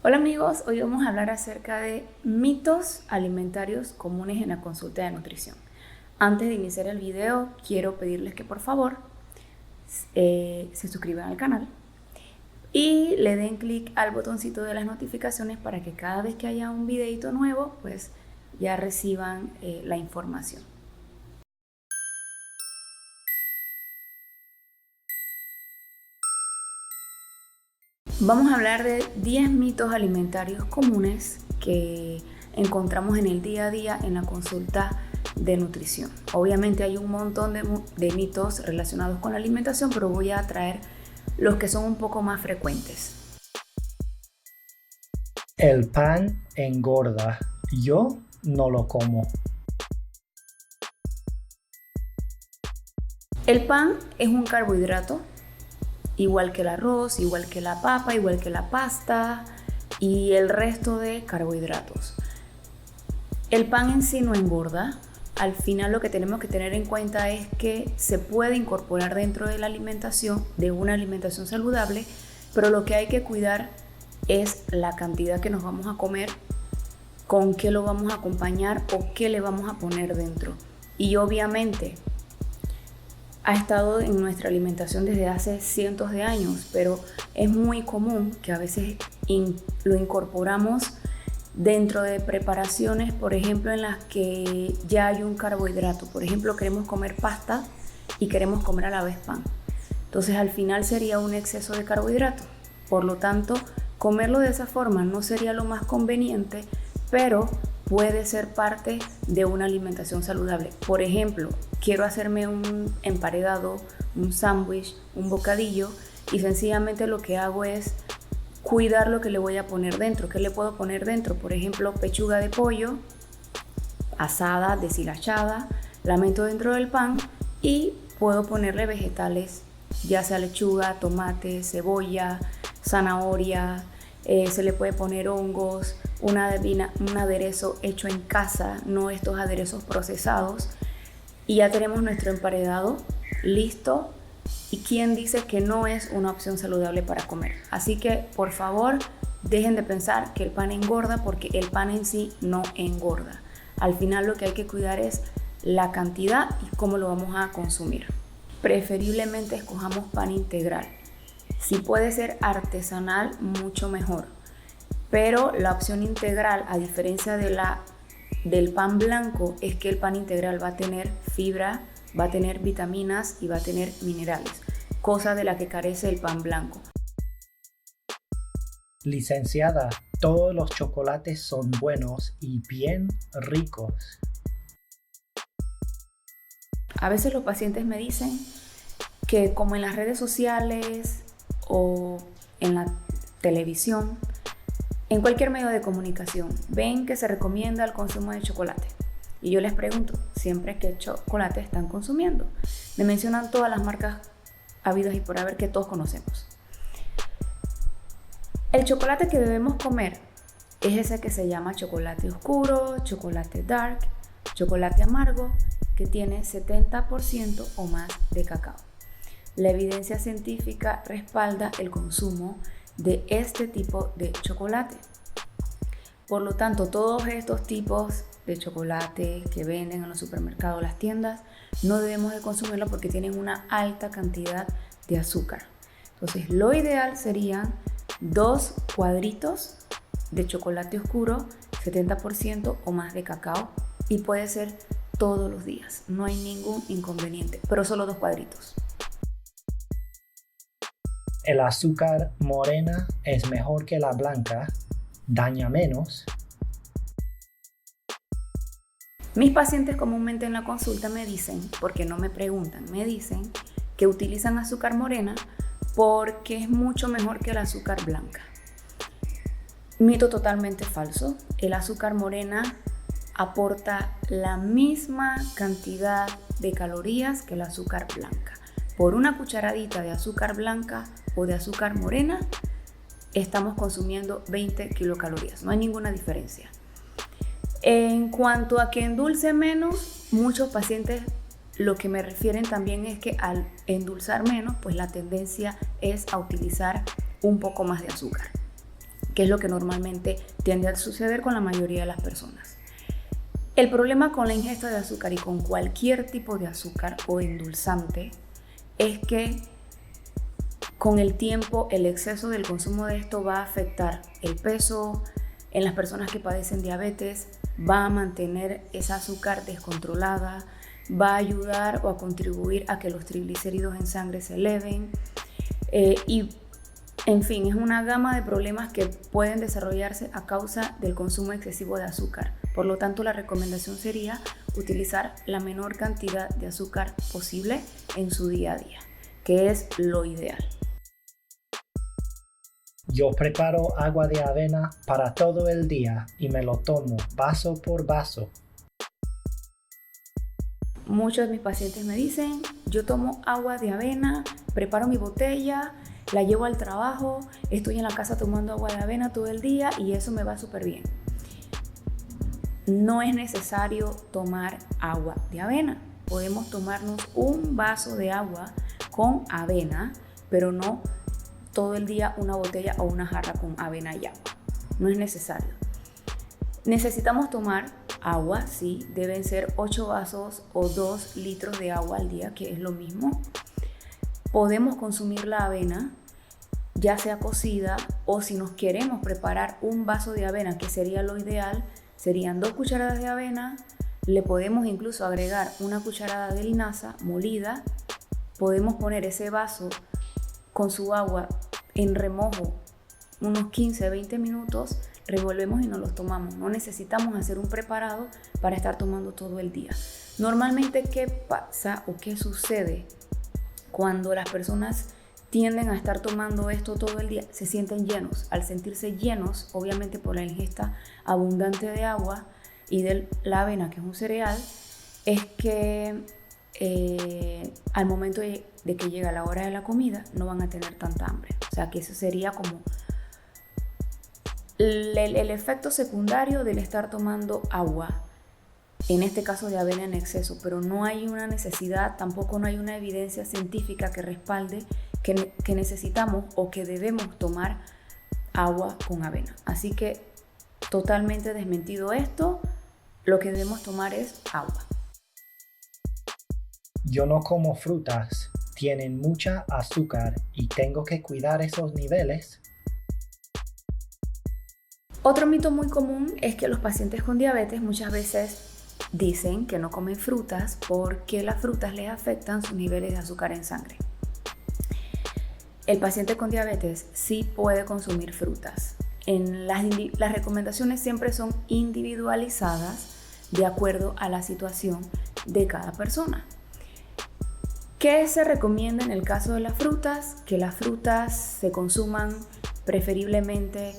Hola amigos, hoy vamos a hablar acerca de mitos alimentarios comunes en la consulta de nutrición. Antes de iniciar el video, quiero pedirles que por favor se suscriban al canal y le den clic al botoncito de las notificaciones para que cada vez que haya un videito nuevo, pues ya reciban la información. Vamos a hablar de 10 mitos alimentarios comunes que encontramos en el día a día en la consulta de nutrición. Obviamente hay un montón de mitos relacionados con la alimentación, pero voy a traer los que son un poco más frecuentes. El pan engorda. Yo no lo como. El pan es un carbohidrato, igual que el arroz, igual que la papa, igual que la pasta y el resto de carbohidratos. El pan en sí no engorda. Al final lo que tenemos que tener en cuenta es que se puede incorporar dentro de la alimentación, de una alimentación saludable, pero lo que hay que cuidar es la cantidad que nos vamos a comer, con qué lo vamos a acompañar o qué le vamos a poner dentro. Y obviamente ha estado en nuestra alimentación desde hace cientos de años, pero es muy común que a veces lo incorporamos dentro de preparaciones, por ejemplo, en las que ya hay un carbohidrato. Por ejemplo, queremos comer pasta y queremos comer a la vez pan. Entonces, al final sería un exceso de carbohidrato. Por lo tanto, comerlo de esa forma no sería lo más conveniente, pero puede ser parte de una alimentación saludable. Por ejemplo, quiero hacerme un emparedado, un sándwich, un bocadillo y sencillamente lo que hago es cuidar lo que le voy a poner dentro. ¿Qué le puedo poner dentro? Por ejemplo, pechuga de pollo asada, deshilachada, la meto dentro del pan y puedo ponerle vegetales, ya sea lechuga, tomate, cebolla, zanahoria, se le puede poner hongos, un aderezo hecho en casa, no estos aderezos procesados, y ya tenemos nuestro emparedado listo. ¿Y quién dice que no es una opción saludable para comer? Así que, por favor, dejen de pensar que el pan engorda, porque el pan en sí no engorda. Al final lo que hay que cuidar es la cantidad y cómo lo vamos a consumir. Preferiblemente escojamos pan integral. Si puede ser artesanal, mucho mejor. Pero la opción integral, a diferencia del pan blanco, es que el pan integral va a tener fibra, va a tener vitaminas y va a tener minerales, cosa de la que carece el pan blanco. Licenciada, todos los chocolates son buenos y bien ricos. A veces los pacientes me dicen que, como en las redes sociales o en la televisión, en cualquier medio de comunicación, ven que se recomienda el consumo de chocolate. Y yo les pregunto siempre qué chocolate están consumiendo. Me mencionan todas las marcas habidas y por haber que todos conocemos. El chocolate que debemos comer es ese que se llama chocolate oscuro, chocolate dark, chocolate amargo, que tiene 70% o más de cacao. La evidencia científica respalda el consumo de este tipo de chocolate. Por lo tanto, todos estos tipos de chocolate que venden en los supermercados, las tiendas, no debemos de consumirlo porque tienen una alta cantidad de azúcar. Entonces, lo ideal serían 2 cuadritos de chocolate oscuro, 70% o más de cacao, y puede ser todos los días. No hay ningún inconveniente, pero solo 2 cuadritos. El azúcar morena es mejor que la blanca, daña menos. Mis pacientes comúnmente en la consulta me dicen, porque no me preguntan, me dicen que utilizan azúcar morena porque es mucho mejor que el azúcar blanca. Mito totalmente falso. El azúcar morena aporta la misma cantidad de calorías que el azúcar blanca. Por una cucharadita de azúcar blanca o de azúcar morena, estamos consumiendo 20 kilocalorías. No hay ninguna diferencia. En cuanto a que endulce menos, muchos pacientes lo que me refieren también es que al endulzar menos, pues la tendencia es a utilizar un poco más de azúcar. que es lo que normalmente tiende a suceder con la mayoría de las personas. El problema con la ingesta de azúcar y con cualquier tipo de azúcar o endulzante es que con el tiempo el exceso del consumo de esto va a afectar el peso. En las personas que padecen diabetes va a mantener esa azúcar descontrolada, va a ayudar o a contribuir a que los triglicéridos en sangre se eleven y en fin, es una gama de problemas que pueden desarrollarse a causa del consumo excesivo de azúcar. Por lo tanto, la recomendación sería utilizar la menor cantidad de azúcar posible en su día a día, que es lo ideal. Yo preparo agua de avena para todo el día y me lo tomo vaso por vaso. Muchos de mis pacientes me dicen, yo tomo agua de avena, preparo mi botella, la llevo al trabajo, estoy en la casa tomando agua de avena todo el día y eso me va súper bien. No es necesario tomar agua de avena. Podemos tomarnos un vaso de agua con avena, pero no todo el día una botella o una jarra con avena y agua. No es necesario. Necesitamos tomar agua, sí, deben ser 8 vasos o 2 litros de agua al día, que es lo mismo. Podemos consumir la avena, ya sea cocida o si nos queremos preparar un vaso de avena, que sería lo ideal, serían 2 cucharadas de avena, le podemos incluso agregar una cucharada de linaza molida, podemos poner ese vaso con su agua en remojo unos 15-20 minutos, revolvemos y nos los tomamos. No necesitamos hacer un preparado para estar tomando todo el día. Normalmente, ¿qué pasa o qué sucede cuando las personas tienden a estar tomando esto todo el día? Se sienten llenos. Al sentirse llenos, obviamente por la ingesta abundante de agua y de la avena, que es un cereal, es que al momento de que llega la hora de la comida no van a tener tanta hambre. O sea que eso sería como el efecto secundario del estar tomando agua, en este caso de avena en exceso, pero no hay una necesidad, tampoco no hay una evidencia científica que respalde que necesitamos o que debemos tomar agua con avena. Así que totalmente desmentido esto, lo que debemos tomar es agua. Yo no como frutas, tienen mucha azúcar y tengo que cuidar esos niveles. Otro mito muy común es que los pacientes con diabetes muchas veces dicen que no comen frutas porque las frutas les afectan sus niveles de azúcar en sangre. El paciente con diabetes sí puede consumir frutas. Las recomendaciones siempre son individualizadas de acuerdo a la situación de cada persona. ¿Qué se recomienda en el caso de las frutas? Que las frutas se consuman preferiblemente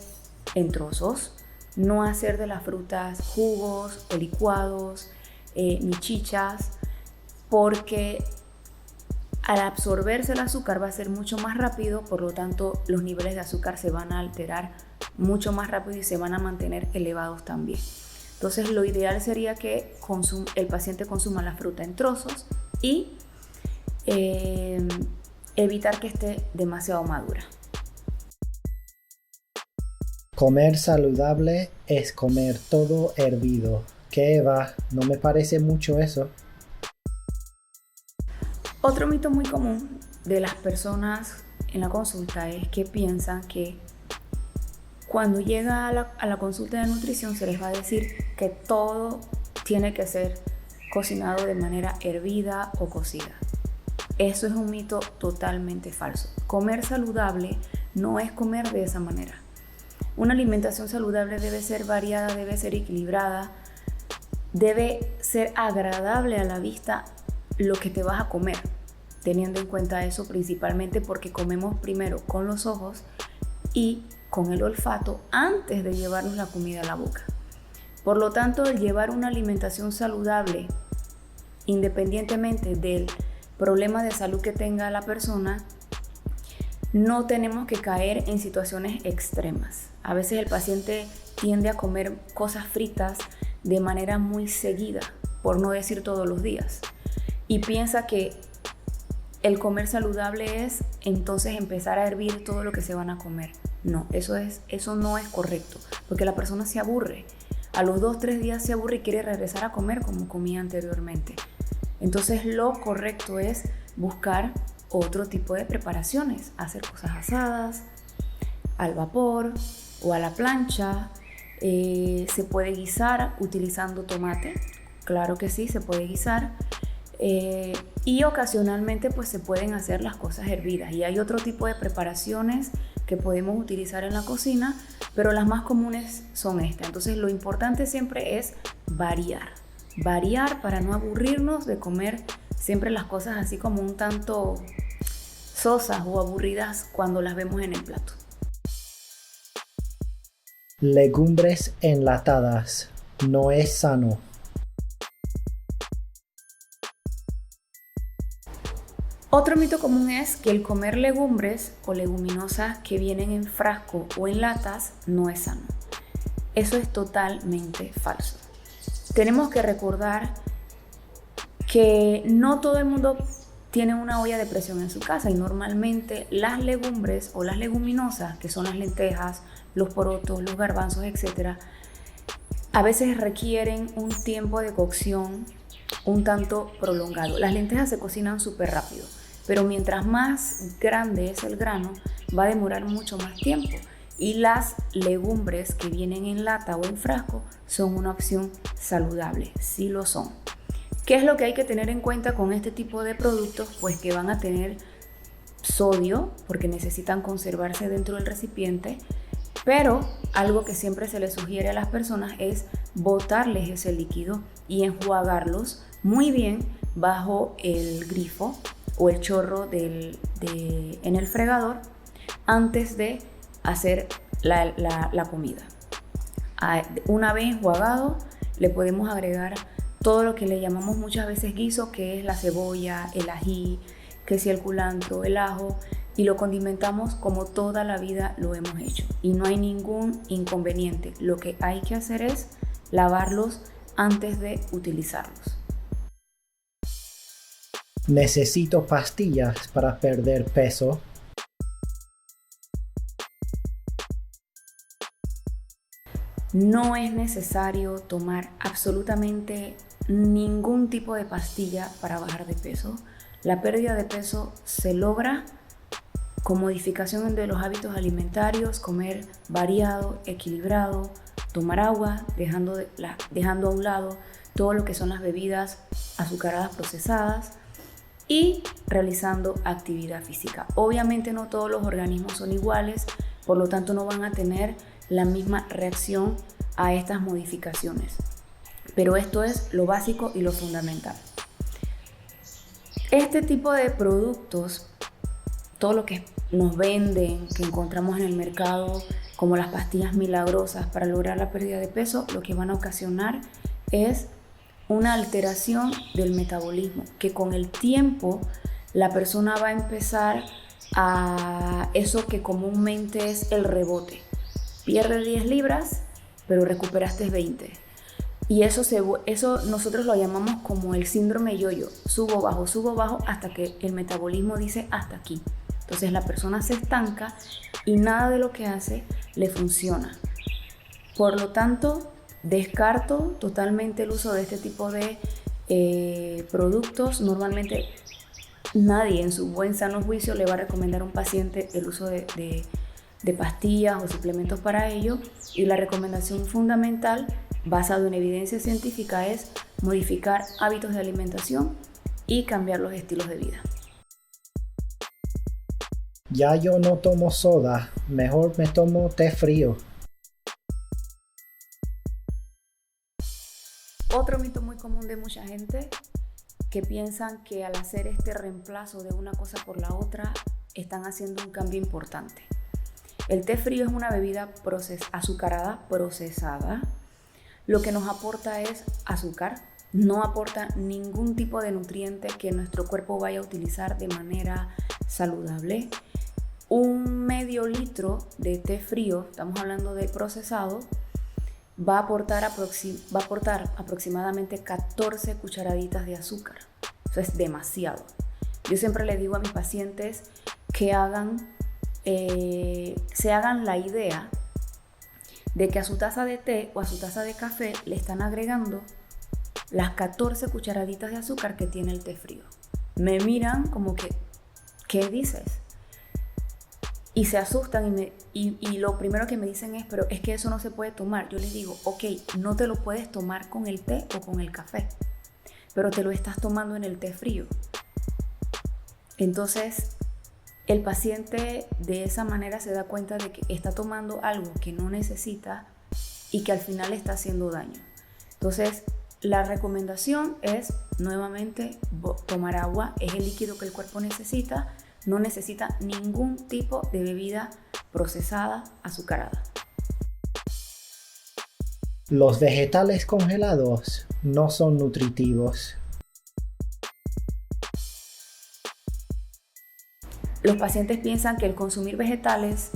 en trozos, no hacer de las frutas jugos o licuados ni chichas, porque al absorberse el azúcar va a ser mucho más rápido, por lo tanto los niveles de azúcar se van a alterar mucho más rápido y se van a mantener elevados también. Entonces lo ideal sería que el paciente consuma la fruta en trozos y evitar que esté demasiado madura. Comer saludable es comer todo hervido. ¿Qué va? No me parece mucho eso. Otro mito muy común de las personas en la consulta es que piensan que cuando llega a la consulta de nutrición se les va a decir que todo tiene que ser cocinado de manera hervida o cocida. Eso es un mito totalmente falso. Comer saludable no es comer de esa manera. Una alimentación saludable debe ser variada, debe ser equilibrada, debe ser agradable a la vista lo que te vas a comer, teniendo en cuenta eso principalmente porque comemos primero con los ojos y con el olfato antes de llevarnos la comida a la boca. Por lo tanto, el llevar una alimentación saludable, independientemente del problema de salud que tenga la persona, no tenemos que caer en situaciones extremas. A veces el paciente tiende a comer cosas fritas de manera muy seguida, por no decir todos los días, y piensa que el comer saludable es entonces empezar a hervir todo lo que se van a comer. No, eso no es correcto, porque la persona se aburre. A los 2-3 días se aburre y quiere regresar a comer como comía anteriormente. Entonces lo correcto es buscar otro tipo de preparaciones, hacer cosas asadas, al vapor o a la plancha. Se puede guisar utilizando tomate, claro que sí, se puede guisar. Y ocasionalmente pues se pueden hacer las cosas hervidas, y hay otro tipo de preparaciones que podemos utilizar en la cocina, pero las más comunes son estas. Entonces lo importante siempre es variar para no aburrirnos de comer siempre las cosas así como un tanto sosas o aburridas cuando las vemos en el plato. Legumbres enlatadas. No es sano. Otro mito común es que el comer legumbres o leguminosas que vienen en frasco o en latas no es sano. Eso es totalmente falso. Tenemos que recordar que no todo el mundo tiene una olla de presión en su casa, y normalmente las legumbres o las leguminosas, que son las lentejas, los porotos, los garbanzos, etc., a veces requieren un tiempo de cocción un tanto prolongado. Las lentejas se cocinan súper rápido, pero mientras más grande es el grano, va a demorar mucho más tiempo. Y las legumbres que vienen en lata o en frasco son una opción saludable, sí lo son. ¿Qué es lo que hay que tener en cuenta con este tipo de productos? Pues que van a tener sodio, porque necesitan conservarse dentro del recipiente, pero algo que siempre se les sugiere a las personas es botarles ese líquido y enjuagarlos muy bien bajo el grifo o el chorro en el fregador antes de hacer la comida. Una vez enjuagado, le podemos agregar todo lo que le llamamos muchas veces guiso, que es la cebolla, el ají, que si el culantro, el ajo, y lo condimentamos como toda la vida lo hemos hecho. Y no hay ningún inconveniente. Lo que hay que hacer es lavarlos antes de utilizarlos. Necesito pastillas para perder peso. No es necesario tomar absolutamente ningún tipo de pastilla para bajar de peso. La pérdida de peso se logra con modificación de los hábitos alimentarios, comer variado, equilibrado, tomar agua, dejando a un lado todo lo que son las bebidas azucaradas procesadas, y realizando actividad física. Obviamente no todos los organismos son iguales, por lo tanto no van a tener la misma reacción a estas modificaciones. Pero esto es lo básico y lo fundamental. Este tipo de productos, todo lo que nos venden, que encontramos en el mercado, como las pastillas milagrosas para lograr la pérdida de peso, lo que van a ocasionar es una alteración del metabolismo, que con el tiempo la persona va a empezar a eso que comúnmente es el rebote. Pierdes 10 libras, pero recuperaste 20. Y eso nosotros lo llamamos como el síndrome yo-yo. Subo, bajo, hasta que el metabolismo dice hasta aquí. Entonces la persona se estanca y nada de lo que hace le funciona. Por lo tanto, descarto totalmente el uso de este tipo de productos. Normalmente nadie en su buen sano juicio le va a recomendar a un paciente el uso de pastillas o suplementos para ello, y la recomendación fundamental basada en evidencia científica es modificar hábitos de alimentación y cambiar los estilos de vida. Ya yo no tomo soda, mejor me tomo té frío. Otro mito muy común de mucha gente, que piensan que al hacer este reemplazo de una cosa por la otra están haciendo un cambio importante. El té frío es una bebida azucarada procesada. Lo que nos aporta es azúcar, no aporta ningún tipo de nutriente que nuestro cuerpo vaya a utilizar de manera saludable. Un medio litro de té frío, estamos hablando de procesado, va a aportar aproximadamente 14 cucharaditas de azúcar. Eso es demasiado. Yo siempre le digo a mis pacientes que hagan se hagan la idea de que a su taza de té o a su taza de café le están agregando las 14 cucharaditas de azúcar que tiene el té frío. Me miran como que, ¿qué dices? Y se asustan y lo primero que me dicen es, pero es que eso no se puede tomar. Yo les digo, ok, no te lo puedes tomar con el té o con el café, pero te lo estás tomando en el té frío. Entonces, el paciente de esa manera se da cuenta de que está tomando algo que no necesita y que al final le está haciendo daño. Entonces, la recomendación es, nuevamente, tomar agua. Es el líquido que el cuerpo necesita. No necesita ningún tipo de bebida procesada, azucarada. Los vegetales congelados no son nutritivos. Los pacientes piensan que el consumir vegetales,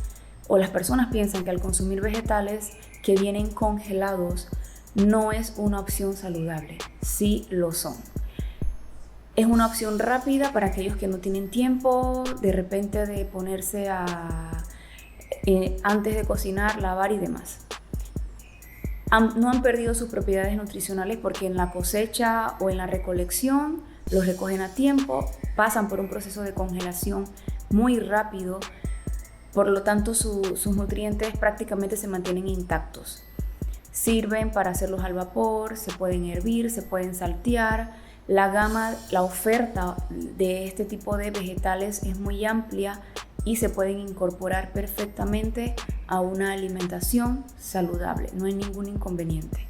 o las personas piensan que al consumir vegetales que vienen congelados no es una opción saludable. Sí lo son. Es una opción rápida para aquellos que no tienen tiempo de repente de ponerse antes de cocinar, lavar y demás. No han perdido sus propiedades nutricionales porque en la cosecha o en la recolección los recogen a tiempo, pasan por un proceso de congelación muy rápido, por lo tanto sus nutrientes prácticamente se mantienen intactos. Sirven para hacerlos al vapor, se pueden hervir, se pueden saltear. La oferta de este tipo de vegetales es muy amplia y se pueden incorporar perfectamente a una alimentación saludable. No hay ningún inconveniente.